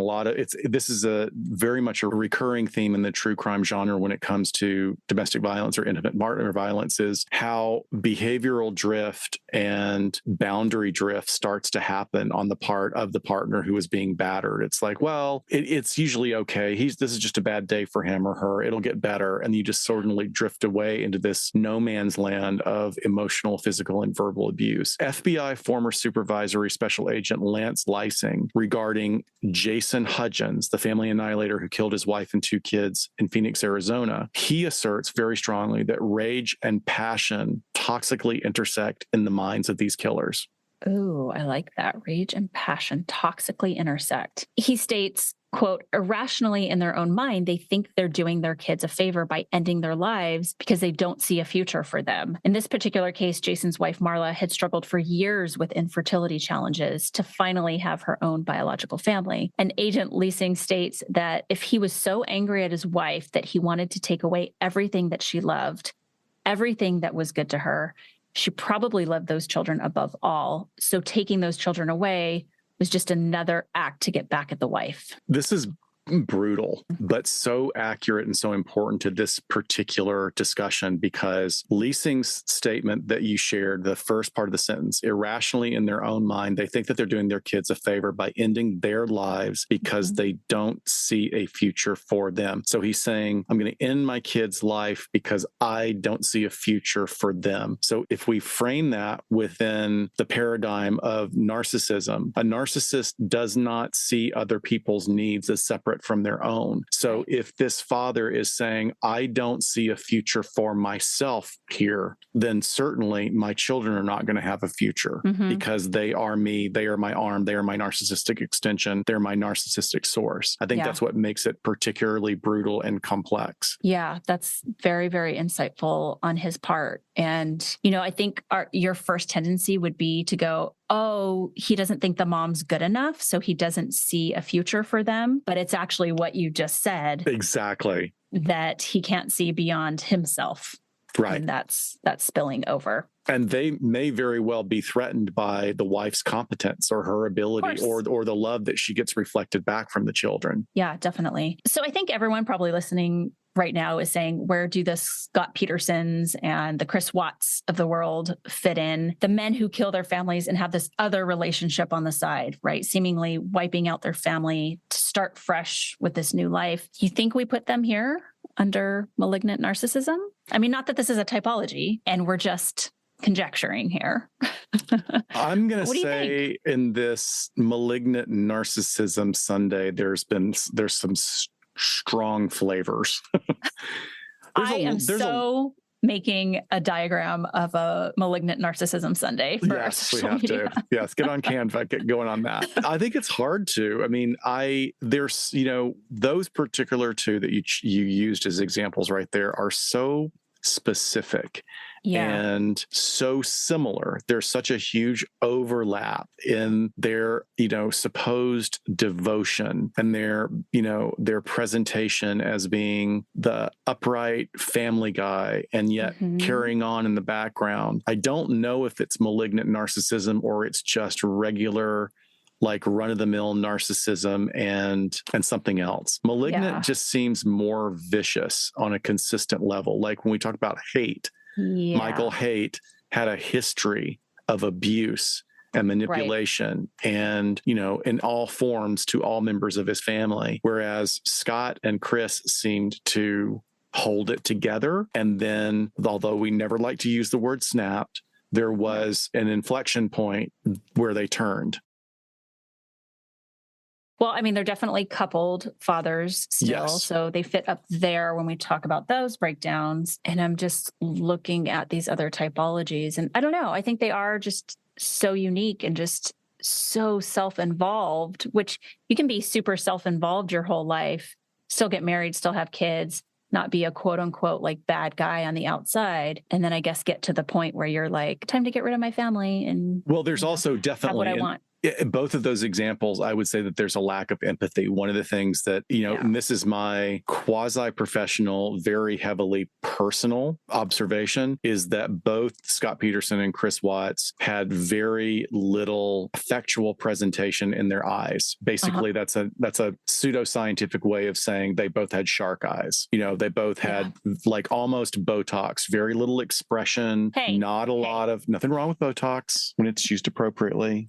this is a very much a recurring theme in the true crime genre when it comes to domestic violence or intimate partner violence, is how behavioral drift and boundary drift starts to happen on the part of the partner who is being battered. It's like, well, it's usually okay. This is just a bad day for him or her. It'll get better. And you just suddenly drift away into this no man's land of emotional, physical, and verbal abuse. FBI former supervisory special agent Lance Lysing, regarding Jason Hudgens, the family annihilator who killed his wife and 2 kids in Phoenix, Arizona, he asserts very strongly that rage and passion toxically intersect in the minds of these killers. Ooh, I like that. Rage and passion toxically intersect. He states, quote, irrationally in their own mind, they think they're doing their kids a favor by ending their lives because they don't see a future for them. In this particular case, Jason's wife, Marla, had struggled for years with infertility challenges to finally have her own biological family. And Agent Leasing states that if he was so angry at his wife that he wanted to take away everything that she loved, everything that was good to her, she probably loved those children above all. So taking those children away was just another act to get back at the wife. This is brutal, but so accurate and so important to this particular discussion, because Leasing's statement that you shared, the first part of the sentence, irrationally in their own mind, they think that they're doing their kids a favor by ending their lives because they don't see a future for them. So he's saying, I'm going to end my kid's life because I don't see a future for them. So if we frame that within the paradigm of narcissism, a narcissist does not see other people's needs as separate from their own. So if this father is saying, I don't see a future for myself here, then certainly my children are not going to have a future because they are me, they are my arm, they are my narcissistic extension, they're my narcissistic source. I think that's what makes it particularly brutal and complex. Yeah, that's very, very insightful on his part. And, I think your first tendency would be to go, oh, he doesn't think the mom's good enough, so he doesn't see a future for them. But it's actually what you just said. Exactly. That he can't see beyond himself. Right. And that's spilling over. And they may very well be threatened by the wife's competence or her ability or the love that she gets reflected back from the children. Yeah, definitely. So I think everyone probably listening right now is saying, where do the Scott Petersons and the Chris Watts of the world fit in? The men who kill their families and have this other relationship on the side, right? Seemingly wiping out their family to start fresh with this new life. You think we put them here under malignant narcissism? I mean, not that this is a typology and we're just conjecturing here. I'm going to say in this malignant narcissism Sunday, there's some strong flavors. I am making a diagram of a malignant narcissism Sunday for our social media. To. Yes, get on Canva, get going on that. I think it's hard to. I mean, there's those particular two that you used as examples right there are so specific and so similar. There's such a huge overlap in their, supposed devotion and their presentation as being the upright family guy and yet carrying on in the background. I don't know if it's malignant narcissism or it's just regular like run-of-the-mill narcissism and something else. Malignant just seems more vicious on a consistent level. Like when we talk about hate, Michael Haight had a history of abuse and manipulation and, in all forms to all members of his family. Whereas Scott and Chris seemed to hold it together. And then, although we never like to use the word snapped, there was an inflection point where they turned. Well, I mean, they're definitely coupled fathers still. So they fit up there when we talk about those breakdowns. And I'm just looking at these other typologies. And I don't know, I think they are just so unique and just so self-involved, which you can be super self-involved your whole life, still get married, still have kids, not be a quote unquote like bad guy on the outside. And then I guess get to the point where you're like, time to get rid of my family. And there's also definitely have what I want. In both of those examples, I would say that there's a lack of empathy. One of the things that, and this is my quasi-professional, very heavily personal observation, is that both Scott Peterson and Chris Watts had very little effectual presentation in their eyes. Basically, that's a pseudoscientific way of saying they both had shark eyes. They both had like almost Botox, very little expression, not a lot of, nothing wrong with Botox when it's used appropriately.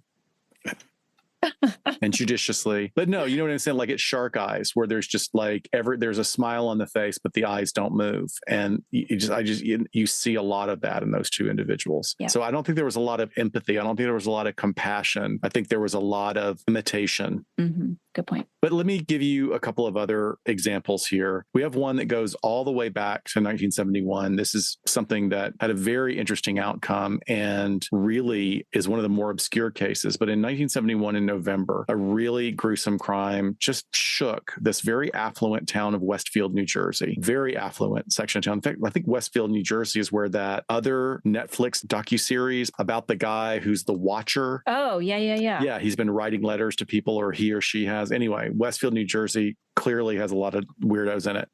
and judiciously. But no, you know what I'm saying? Like it's shark eyes where there's just like there's a smile on the face, but the eyes don't move. And you see a lot of that in those two individuals. Yeah. So I don't think there was a lot of empathy. I don't think there was a lot of compassion. I think there was a lot of imitation. Mm-hmm. Good point. But let me give you a couple of other examples here. We have one that goes all the way back to 1971. This is something that had a very interesting outcome and really is one of the more obscure cases. But in 1971 in November, a really gruesome crime just shook this very affluent town of Westfield, New Jersey. Very affluent section of town. In fact, I think Westfield, New Jersey is where that other Netflix docuseries about the guy who's the Watcher. Oh, yeah. Yeah, he's been writing letters to people, or he or she has. Anyway, Westfield, New Jersey clearly has a lot of weirdos in it.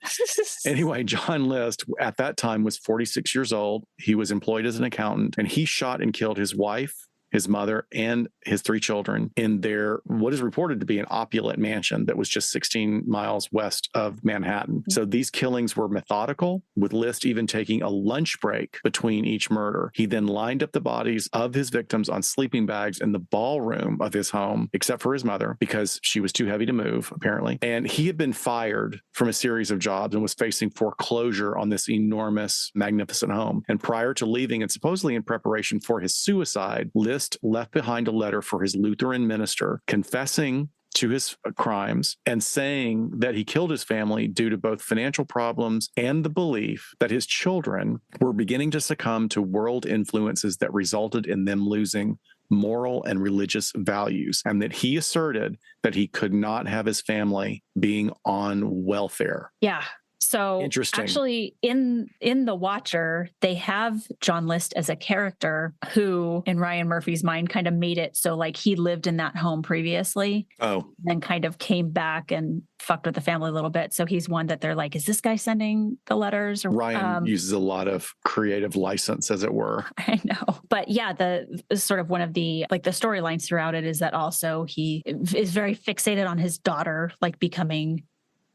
Anyway, John List at that time was 46 years old. He was employed as an accountant, and he shot and killed his wife, his mother, and his 3 children in their what is reported to be an opulent mansion that was just 16 miles west of Manhattan. So these killings were methodical, with List even taking a lunch break between each murder. He then lined up the bodies of his victims on sleeping bags in the ballroom of his home, except for his mother, because she was too heavy to move, apparently. And he had been fired from a series of jobs and was facing foreclosure on this enormous, magnificent home. And prior to leaving, and supposedly in preparation for his suicide, List left behind a letter for his Lutheran minister confessing to his crimes and saying that he killed his family due to both financial problems and the belief that his children were beginning to succumb to world influences that resulted in them losing moral and religious values, and that he asserted that he could not have his family being on welfare. Yeah. So interesting. Actually, in The Watcher, they have John List as a character who, in Ryan Murphy's mind, kind of made it so like he lived in that home previously. Oh. Then kind of came back and fucked with the family a little bit. So he's one that they're like, is this guy sending the letters? Ryan uses a lot of creative license, as it were. I know. But yeah, the sort of one of the like the storylines throughout it is that also he is very fixated on his daughter, like becoming,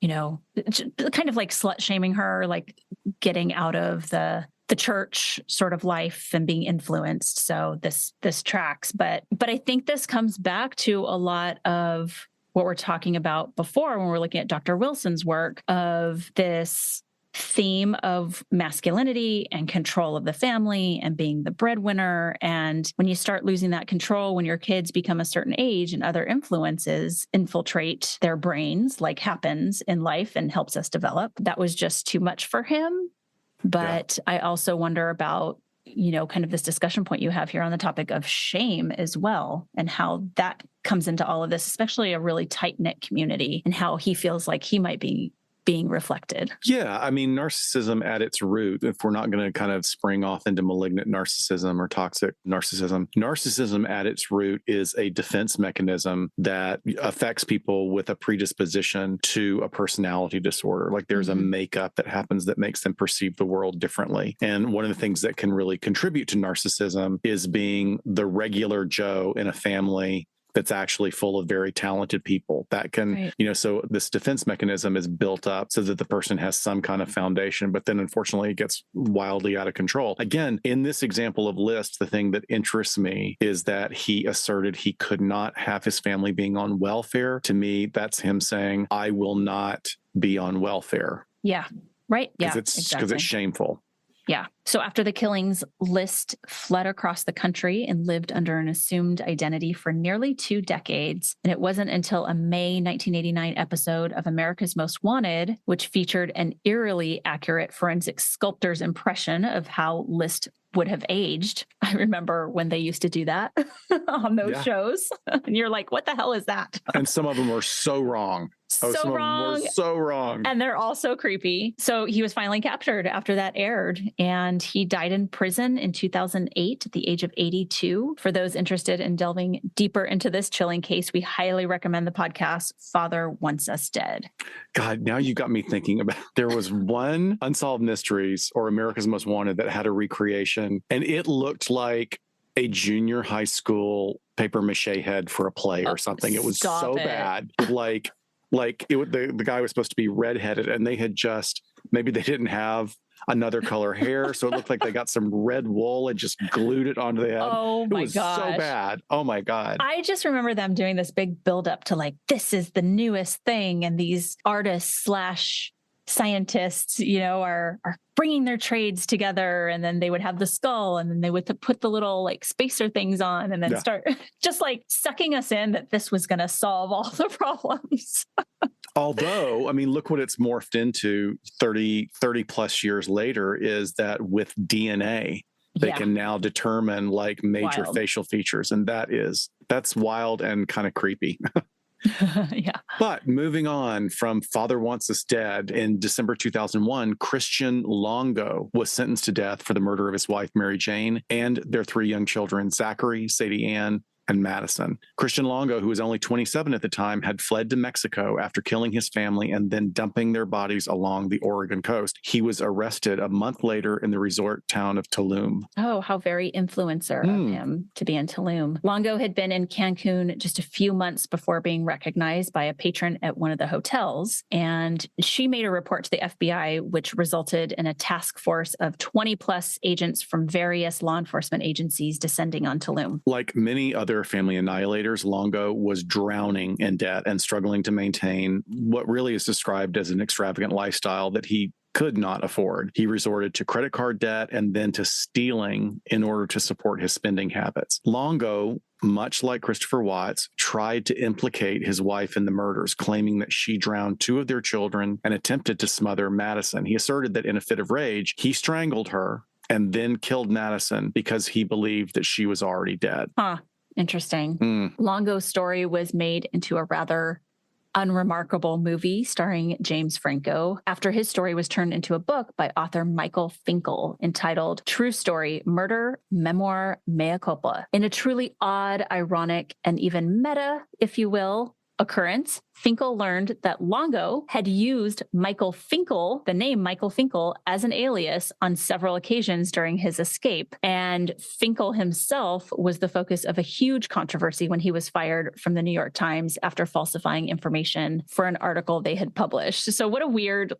you know, kind of like slut shaming her, like getting out of the church sort of life and being influenced. So this tracks. But I think this comes back to a lot of what we're talking about before when we're looking at Dr. Wilson's work of this theme of masculinity and control of the family and being the breadwinner. And when you start losing that control, when your kids become a certain age and other influences infiltrate their brains, like happens in life and helps us develop, that was just too much for him. But I also wonder about, you know, kind of this discussion point you have here on the topic of shame as well, and how that comes into all of this, especially a really tight-knit community, and how he feels like he might be being reflected. Yeah. I mean, narcissism at its root, if we're not going to kind of spring off into malignant narcissism or toxic narcissism at its root is a defense mechanism that affects people with a predisposition to a personality disorder. Like there's a makeup that happens that makes them perceive the world differently. And one of the things that can really contribute to narcissism is being the regular Joe in a family that's actually full of very talented people that can, you know, so this defense mechanism is built up so that the person has some kind of foundation, but then unfortunately it gets wildly out of control. Again, in this example of List, the thing that interests me is that he asserted he could not have his family being on welfare. To me, that's him saying, I will not be on welfare. Yeah. Right. Yeah. Because it's shameful. Yeah. So after the killings, List fled across the country and lived under an assumed identity for nearly 2 decades. And it wasn't until a May 1989 episode of America's Most Wanted, which featured an eerily accurate forensic sculptor's impression of how List would have aged. I remember when they used to do that on those shows. And you're like, what the hell is that? And some of them were so wrong. So wrong. And they're also creepy. So he was finally captured after that aired, and he died in prison in 2008 at the age of 82. For those interested in delving deeper into this chilling case, we highly recommend the podcast Father Wants Us Dead. God, now you got me thinking about, there was one Unsolved Mysteries or America's Most Wanted that had a recreation, and it looked like a junior high school paper mache head for a play or something. It was so bad. The guy was supposed to be redheaded, and they had just, maybe they didn't have another color hair, so it looked like they got some red wool and just glued it onto the head. Oh my gosh. So bad. Oh my God. I just remember them doing this big buildup to like, this is the newest thing, and these artists / scientists, you know, are bringing their trades together, and then they would have the skull, and then they would put the little like spacer things on, and then start just like sucking us in that this was going to solve all the problems. Although, I mean, look what it's morphed into 30 plus years later, is that with DNA, they can now determine like major facial features. And that's wild and kind of creepy. Yeah. But moving on from Father Wants Us Dead, in December 2001, Christian Longo was sentenced to death for the murder of his wife, Mary Jane, and their 3 young children, Zachary, Sadie Ann, and Madison. Christian Longo, who was only 27 at the time, had fled to Mexico after killing his family and then dumping their bodies along the Oregon coast. He was arrested a month later in the resort town of Tulum. Oh, how very influencer of him to be in Tulum. Longo had been in Cancun just a few months before being recognized by a patron at one of the hotels. And she made a report to the FBI, which resulted in a task force of 20 plus agents from various law enforcement agencies descending on Tulum. Like many other family annihilators, Longo was drowning in debt and struggling to maintain what really is described as an extravagant lifestyle that he could not afford. He resorted to credit card debt and then to stealing in order to support his spending habits. Longo, much like Christopher Watts, tried to implicate his wife in the murders, claiming that she drowned two of their children and attempted to smother Madison. He asserted that in a fit of rage, he strangled her and then killed Madison because he believed that she was already dead. Huh. Interesting. Longo's story was made into a rather unremarkable movie starring James Franco after his story was turned into a book by author Michael Finkel entitled True Story, Murder, Memoir, Mea Culpa. In a truly odd, ironic, and even meta, if you will, occurrence, Finkel learned that Longo had used Michael Finkel, the name Michael Finkel, as an alias on several occasions during his escape. And Finkel himself was the focus of a huge controversy when he was fired from the New York Times after falsifying information for an article they had published. So what a weird,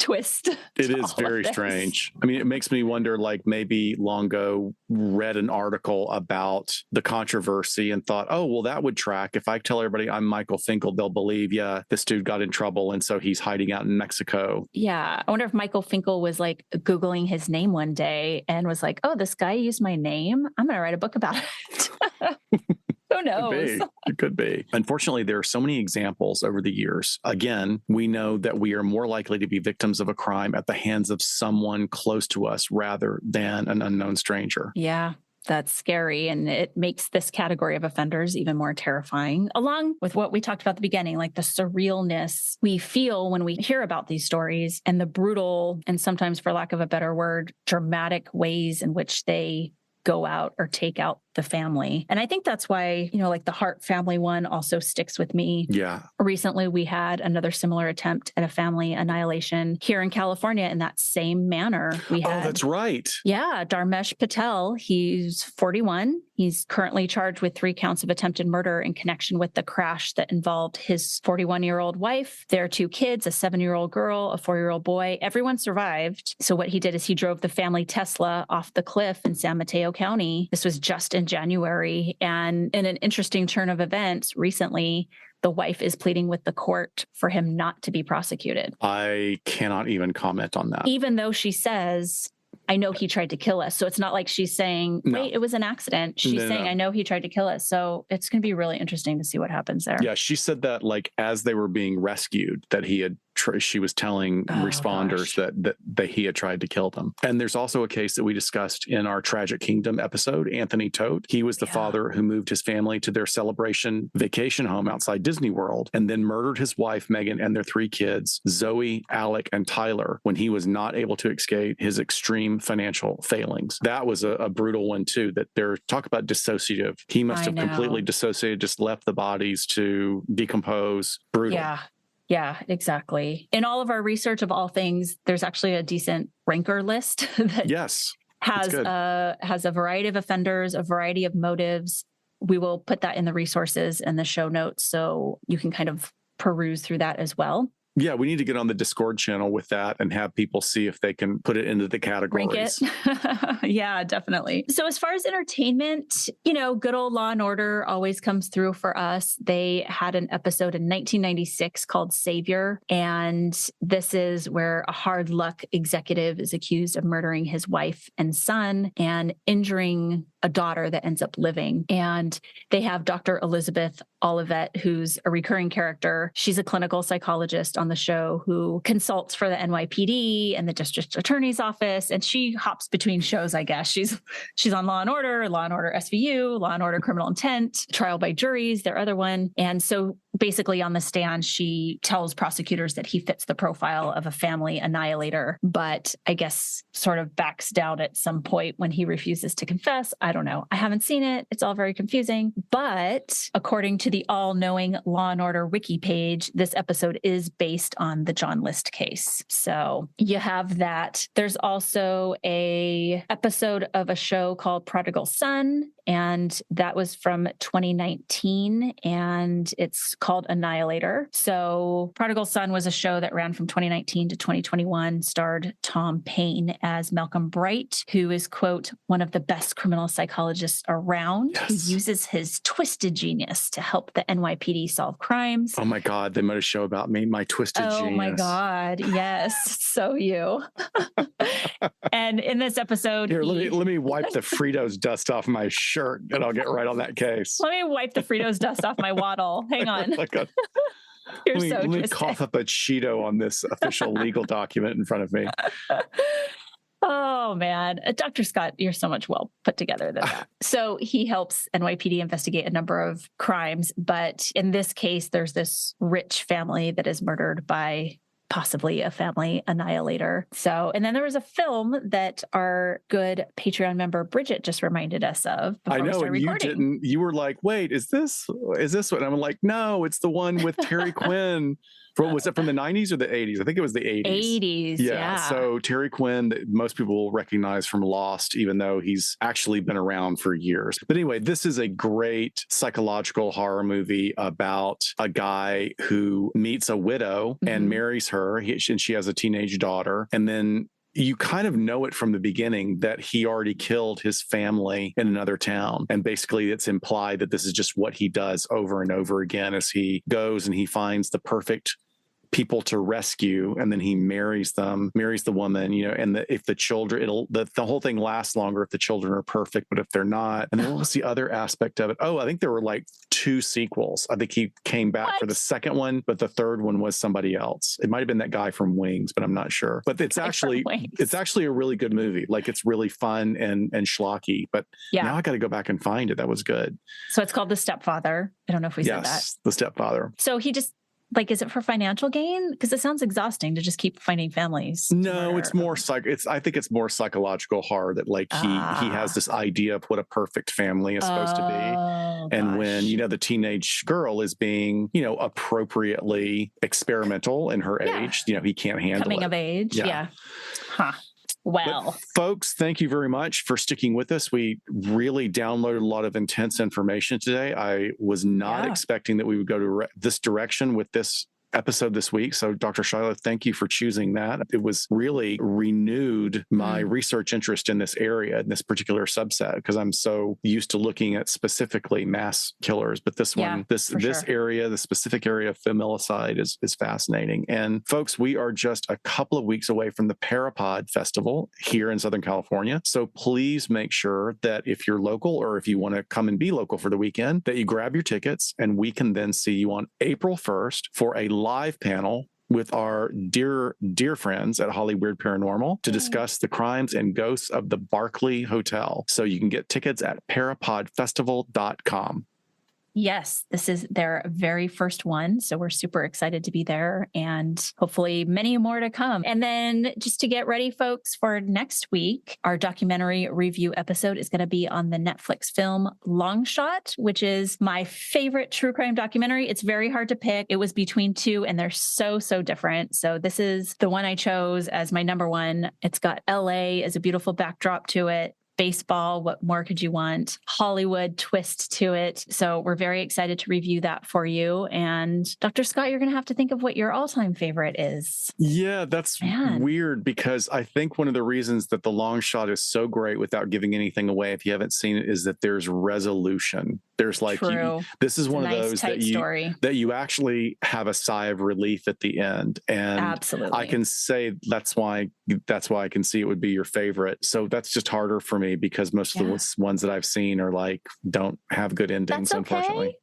twist. It is very strange. I mean, it makes me wonder, maybe Longo read an article about the controversy and thought, oh, well, that would track. If I tell everybody I'm Michael Finkel, they'll believe, yeah, this dude got in trouble. And so he's hiding out in Mexico. Yeah. I wonder if Michael Finkel was Googling his name one day and was like, oh, this guy used my name. I'm going to write a book about it. Who knows? It could be. Unfortunately, there are so many examples over the years. Again, we know that we are more likely to be victims of a crime at the hands of someone close to us rather than an unknown stranger. Yeah. That's scary. And it makes this category of offenders even more terrifying, along with what we talked about at the beginning, the surrealness we feel when we hear about these stories and the brutal and sometimes, for lack of a better word, dramatic ways in which they go out or take out the family. And I think that's why, the Hart family one also sticks with me. Yeah. Recently, we had another similar attempt at a family annihilation here in California in that same manner. Oh, that's right. Yeah. Dharmesh Patel, he's 41. He's currently charged with 3 counts of attempted murder in connection with the crash that involved his 41-year-old wife, their 2 kids, a 7-year-old girl, a 4-year-old boy. Everyone survived. So what he did is he drove the family Tesla off the cliff in San Mateo County. This was just in January. And in an interesting turn of events recently, the wife is pleading with the court for him not to be prosecuted. I cannot even comment on that. Even though she says, I know he tried to kill us. So it's not like she's saying, wait, it was an accident. She's saying, I know he tried to kill us. So it's going to be really interesting to see what happens there. Yeah, she said that as they were being rescued, that she was telling responders that he had tried to kill them. And there's also a case that we discussed in our Tragic Kingdom episode, Anthony Tote. He was the father who moved his family to their Celebration vacation home outside Disney World and then murdered his wife, Megan, and their 3 kids, Zoe, Alec, and Tyler, when he was not able to escape his extreme financial failings. That was a brutal one too, that they're talk about dissociative. He must have completely dissociated, just left the bodies to decompose. Brutal. Yeah, exactly. In all of our research of all things, there's actually a decent ranker list that has a variety of offenders, a variety of motives. We will put that in the resources and the show notes so you can kind of peruse through that as well. Yeah, we need to get on the Discord channel with that and have people see if they can put it into the categories. Rank it. Yeah, definitely. So as far as entertainment, good old Law and Order always comes through for us. They had an episode in 1996 called Savior. And this is where a hard luck executive is accused of murdering his wife and son and injuring a daughter that ends up living. And they have Dr. Elizabeth Olivet, who's a recurring character. She's a clinical psychologist on the show who consults for the NYPD and the district attorney's office. And she hops between shows, I guess. She's on Law and Order SVU, Law and Order Criminal Intent, Trial by Juries, their other one. And so basically on the stand, she tells prosecutors that he fits the profile of a family annihilator, but I guess sort of backs down at some point when he refuses to confess. I don't know. I haven't seen it. It's all very confusing. But according to the all-knowing Law and Order wiki page, this episode is based on the John List case. So you have that. There's also a episode of a show called Prodigal Son, and that was from 2019, and it's called Annihilator. So Prodigal Son was a show that ran from 2019 to 2021, starred Tom Paine as Malcolm Bright, who is, quote, one of the best criminal psychologists around, who uses his twisted genius to help the NYPD solve crimes. Oh my God, they made a show about me, my twisted genius. Oh my God, yes, so you. And in this episode, here, let me wipe the Fritos dust off my shirt, and I'll get right on that case. Let me wipe the Fritos dust off my waddle. Hang on. Let me cough up a Cheeto on this official legal document in front of me. Oh, man. Dr. Scott, you're so much well put together than that. So he helps NYPD investigate a number of crimes. But in this case, there's this rich family that is murdered by possibly a family annihilator. So, and then there was a film that our good Patreon member Bridget just reminded us of. I know, and you didn't. You were like, "Wait, is this what?" And I'm like, "No, it's the one with Terry Quinn." Was it from the 90s or the 80s? I think it was the 80s. 80s, yeah. So Terry Quinn, that most people will recognize from Lost, even though he's actually been around for years. But anyway, this is a great psychological horror movie about a guy who meets a widow and marries her, and she has a teenage daughter. And then you kind of know it from the beginning that he already killed his family in another town. And basically it's implied that this is just what he does over and over again as he goes and he finds the perfect people to rescue, and then he marries the woman, and if the children, the whole thing lasts longer if the children are perfect, but if they're not. And then what was the other aspect of it? Oh, I think there were like 2 sequels. I think he came back for the second one, but the third one was somebody else. It might have been that guy from Wings, but I'm not sure. But it's actually a really good movie. Like, it's really fun and schlocky, but now I got to go back and find it. That was good. So it's called The Stepfather. I don't know if we said that. Yes, The Stepfather. So he just, is it for financial gain? Because it sounds exhausting to just keep finding families. No, it's more I think it's more psychological horror that he has this idea of what a perfect family is supposed to be. And when, the teenage girl is being, appropriately experimental in her age, he can't handle coming of age. Yeah. Huh. Well, but folks, thank you very much for sticking with us. We really downloaded a lot of intense information today. I was not expecting that we would go to this direction with this episode this week. So Dr. Shiloh, thank you for choosing that. It was really renewed my research interest in this area, in this particular subset, because I'm so used to looking at specifically mass killers. But this one, this area, the specific area of familicide is fascinating. And folks, we are just a couple of weeks away from the Parapod Festival here in Southern California. So please make sure that if you're local, or if you want to come and be local for the weekend, that you grab your tickets, and we can then see you on April 1st for a live panel with our dear friends at Holly Weird Paranormal to discuss the crimes and ghosts of the Barclay Hotel. So you can get tickets at parapodfestival.com. Yes, this is their very first one. So we're super excited to be there, and hopefully many more to come. And then just to get ready, folks, for next week, our documentary review episode is going to be on the Netflix film Long Shot, which is my favorite true crime documentary. It's very hard to pick. It was between 2, and they're so different. So this is the one I chose as my number one. It's got LA as a beautiful backdrop to it. Baseball, what more could you want? Hollywood twist to it. So we're very excited to review that for you. And Dr. Scott, you're going to have to think of what your all-time favorite is. Yeah, that's weird, because I think one of the reasons that The Long Shot is so great, without giving anything away if you haven't seen it, is that there's resolution. There's this is one of those that you actually have a sigh of relief at the end. And absolutely, I can say that's why I can see it would be your favorite. So that's just harder for me, because most of the ones that I've seen are don't have good endings. That's okay. Unfortunately.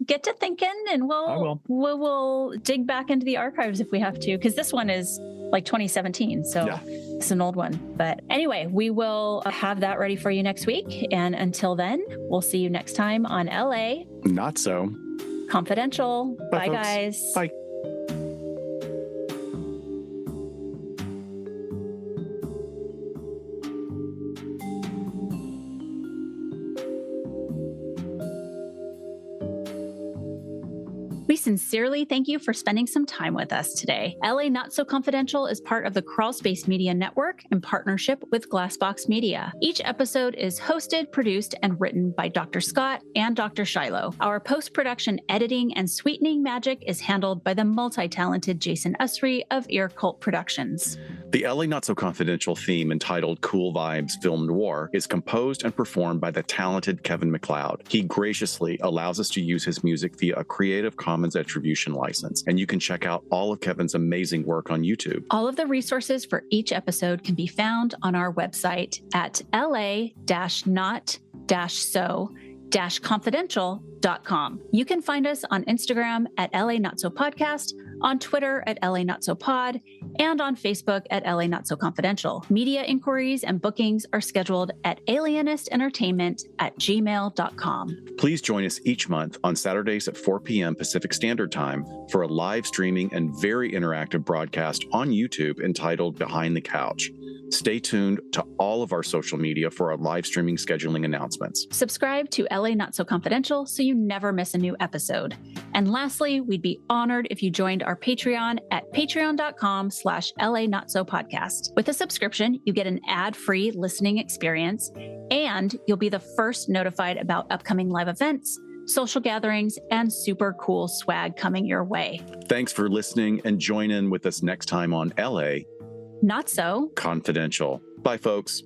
Get to thinking, and we'll dig back into the archives if we have to, because this one is 2017. So it's an old one. But anyway, we will have that ready for you next week. And until then, we'll see you next time on LA Not So Confidential. Bye, folks. guys. Bye. We sincerely thank you for spending some time with us today. LA Not So Confidential is part of the Crawlspace Media Network in partnership with Glassbox Media. Each episode is hosted, produced, and written by Dr. Scott and Dr. Shiloh. Our post-production editing and sweetening magic is handled by the multi-talented Jason Usry of Ear Cult Productions. The LA Not So Confidential theme entitled Cool Vibes Film Noir is composed and performed by the talented Kevin MacLeod. He graciously allows us to use his music via a Creative Commons attribution license, and you can check out all of Kevin's amazing work on YouTube. All of the resources for each episode can be found on our website at la-not-so-confidential.com. You can find us on Instagram at LA Not So Podcast, on Twitter at LA Not So Pod, and on Facebook at LA Not So Confidential. Media inquiries and bookings are scheduled at alienistentertainment@gmail.com. Please join us each month on Saturdays at 4 p.m. Pacific Standard Time for a live streaming and very interactive broadcast on YouTube entitled Behind the Couch. Stay tuned to all of our social media for our live streaming scheduling announcements. Subscribe to LA Not So Confidential so you never miss a new episode. And lastly, we'd be honored if you joined our Patreon at patreon.com/LA Not So Podcast. With a subscription, you get an ad-free listening experience, and you'll be the first notified about upcoming live events, social gatherings, and super cool swag coming your way. Thanks for listening, and join in with us next time on LA Not So Confidential. Bye, folks.